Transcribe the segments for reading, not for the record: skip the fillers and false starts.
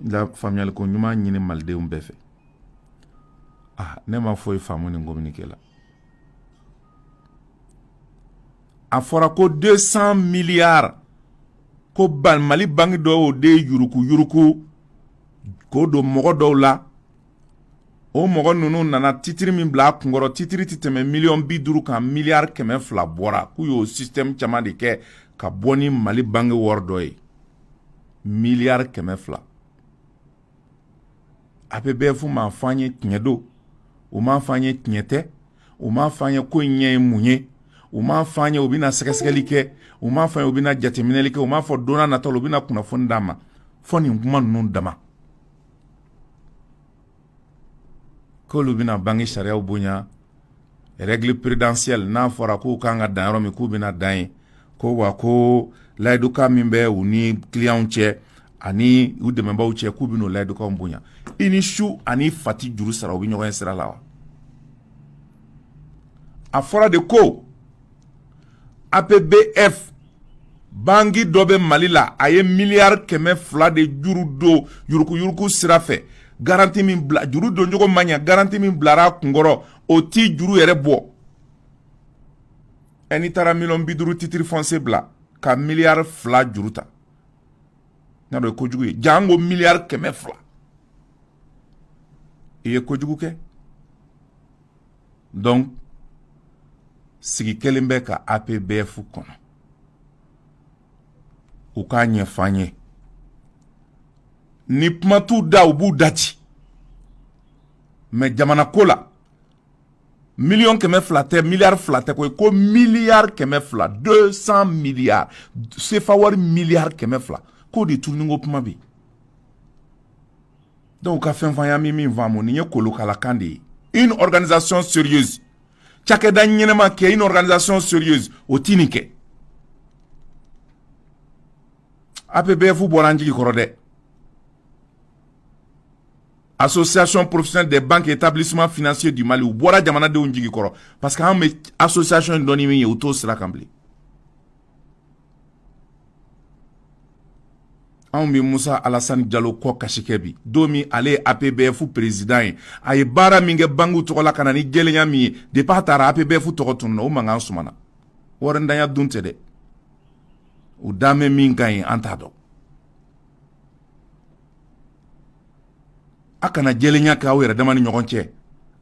la faamuyali ko ɲuman ɲini malidenw bɛɛ fɛ. Ne ma foyi faamu ni communiqué la. A fɔra ko 200 milliards ko Mali banque dɔw de yuruku ko do mɔgɔ dɔw la. O mɔgɔ ninnu nana titiri min bila a kunkɔrɔ, titiri tɛ tɛmɛ $50 kan, miliyari 200 bɔra k'u y'o système caman de kɛ ka bɔ ni Mali banque wari dɔ ye. Miliyari 200. APBF m'a fɔ an ye tiɲɛ don, u m'a fɔ an ye tiɲɛ tɛ, u m'a fɔ an ye ko in ɲɛ ye mun ye, u m'a fɔ an ye u bɛna sɛgɛsɛgɛli kɛ, u m'a fɔ an ye u bɛna jateminɛli kɛ, u m'a fɔ don n'a nataw la u bɛna kunnafoni d'an ma. Fɔ nin kuma ninnu dama. K'olu bɛna banque sariyaw bonya, règle prudentielle n'a fɔra k'u kan ka dan yɔrɔ min k'u bɛna dan ye, ko wa ko layiduka min bɛ u ni clients cɛ ani u dɛmɛbaaw cɛ k'u bɛna o layidukaw bonya. I ni su ani fati juru sara u bɛ ɲɔgɔn ye sira la wa? A fɔra de ko APBF banque dɔ bɛ Mali la a ye miliyari 200 de juru don yuruku sira fɛ. Garantie min bila juru don jogo manya, garantie min bilara kunkɔrɔ o ti juru yɛrɛ bɔ. Ɛni taara $50 titre foncier bila ka miliyari 2 juru ta. N'a dɔ ye kojugu ye. Jango miliyari 200. I ye kojugu kɛ. Donc sigi kelen bɛ ka APBF kɔnɔ. U k'a ɲɛfɔ an ye. Ni kuma t'u da u b'u dati. Mais jamana ko la $200 tɛ miliyari 2 tɛ koyi ko miliyari 200 200 milliards CFA wari miliyari 200 k'o de turuni ko kuma bɛ. Donc ka fɛn f'an ye min faamu nin ye kolokalakan de ye. Une organisation sérieuse. Cakɛda ɲɛnɛma kɛ une organisation sérieuse o ti nin kɛ. APBF bɔra an jigi kɔrɔ dɛ. Association professionnelle des banques et établissements financiers du Mali, ou bora jamana de unjigi koro. Parce que an association doni mi uto sira kambli. An bi Musa Alassane Diallo ko kashikebi. Domi ale APBF président. Aye bara minge bangu tokola kanani gelenya mi de patara APBF tokotun o manga sumana. Warandanya dunte de. U dame minga yin antado. Akana jelenya ka wera dama ni ɲɔgɔn cɛ.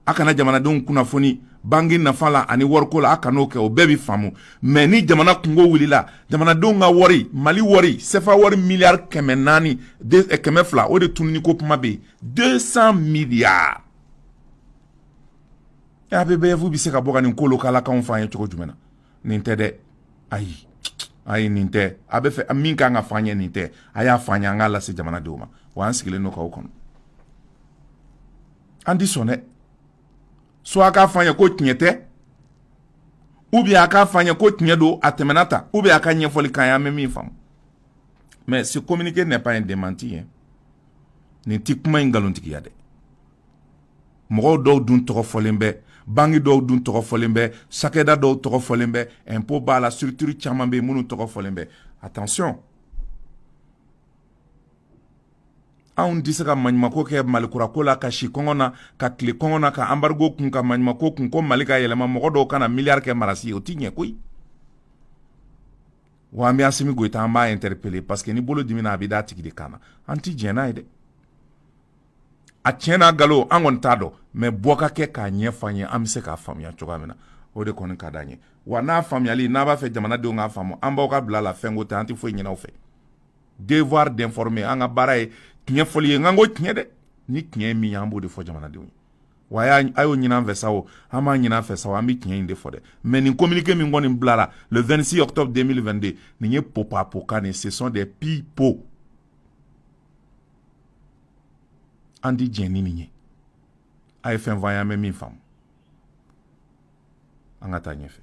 Akana jamanadenw kunnafoni bangi nafa la ani wariko la akano kɛ o bɛɛ bi faamu. Mais ni jamana kungo wulila jamanadenw ka wari Mali wari CFA wari miliyari 400 200 o de tununi ko kuma bɛ 200 milliards. APBF bi se ka bɔ ka nin kolo kala kan fa ye cogo jumɛn na? Nin tɛ dɛ. Ayi nin tɛ. A bɛ fɛ min kan ka fa ɲɛ nin tɛ. A y'a fa ɲɛ an ka lase jamanadenw ma. Wa an sigilen no k'aw kɔnɔ. An di sɔn dɛ. Soit a k'a fɔ an ye ko tiɲɛ tɛ, ou bien a k'a fɔ an ye ko tiɲɛ don a tɛmɛna ta, ou bien a ka ɲɛfɔli k'an ye an bɛ min faamu. Mais ce communiqué n'est pas un démenti. Nin ti kuma in nkalontigiya dɛ. Mɔgɔw dɔw dun tɔgɔ fɔlen bɛ, bangi dɔw dun tɔgɔ fɔlen bɛ, cakɛda dɔw tɔgɔ fɔlen bɛ, impôt b'a la, structure caman bɛ yen minnu tɔgɔ fɔlen bɛ. Attention. Anw tɛ se ka maɲumako kɛ Malikurako la ka si kɔngɔ na ka tile kɔngɔ na ka embargo kun ka maɲumako kun ko Mali ka yɛlɛma mɔgɔ dɔw kana miliyari kɛ marasi o ti ɲɛ koyi. Wa an bɛ Asimi Goyita an b'a interpeller parce que ni bolo dimina a bɛ d'a tigi de kan na. An ti jɛn n'a ye dɛ. A tiɲɛ n'a nkalon an kɔni t'a dɔn mais bɔ ka kɛ k'a ɲɛfɔ an ye an bɛ se k'a faamuya cogoya min na o de kɔni ka d'an ye. Wa n'a faamuyali n'a b'a fɛ jamanadenw k'a faamu an b'aw ka bila la fɛn ko tɛ an tɛ foyi ɲini aw fɛ. Devoir d'informer an ka baara ye tiɲɛ fɔli ye nkan ko tiɲɛ dɛ ni tiɲɛ ye min ye an b'o de fɔ jamanadenw ye. Wa a y'o ɲini an fɛ sa o an b'a ɲini an fɛ sa o an bɛ tiɲɛ in de fɔ dɛ. Mais nin communiqué min kɔni bilara le 26 octobre 2022 nin ye popa nin ce sont des pipeaux. An di jɛn ni nin ye. A ye fɛn fɔ an ye an bɛ min faamu. An ka taa ɲɛfɛ.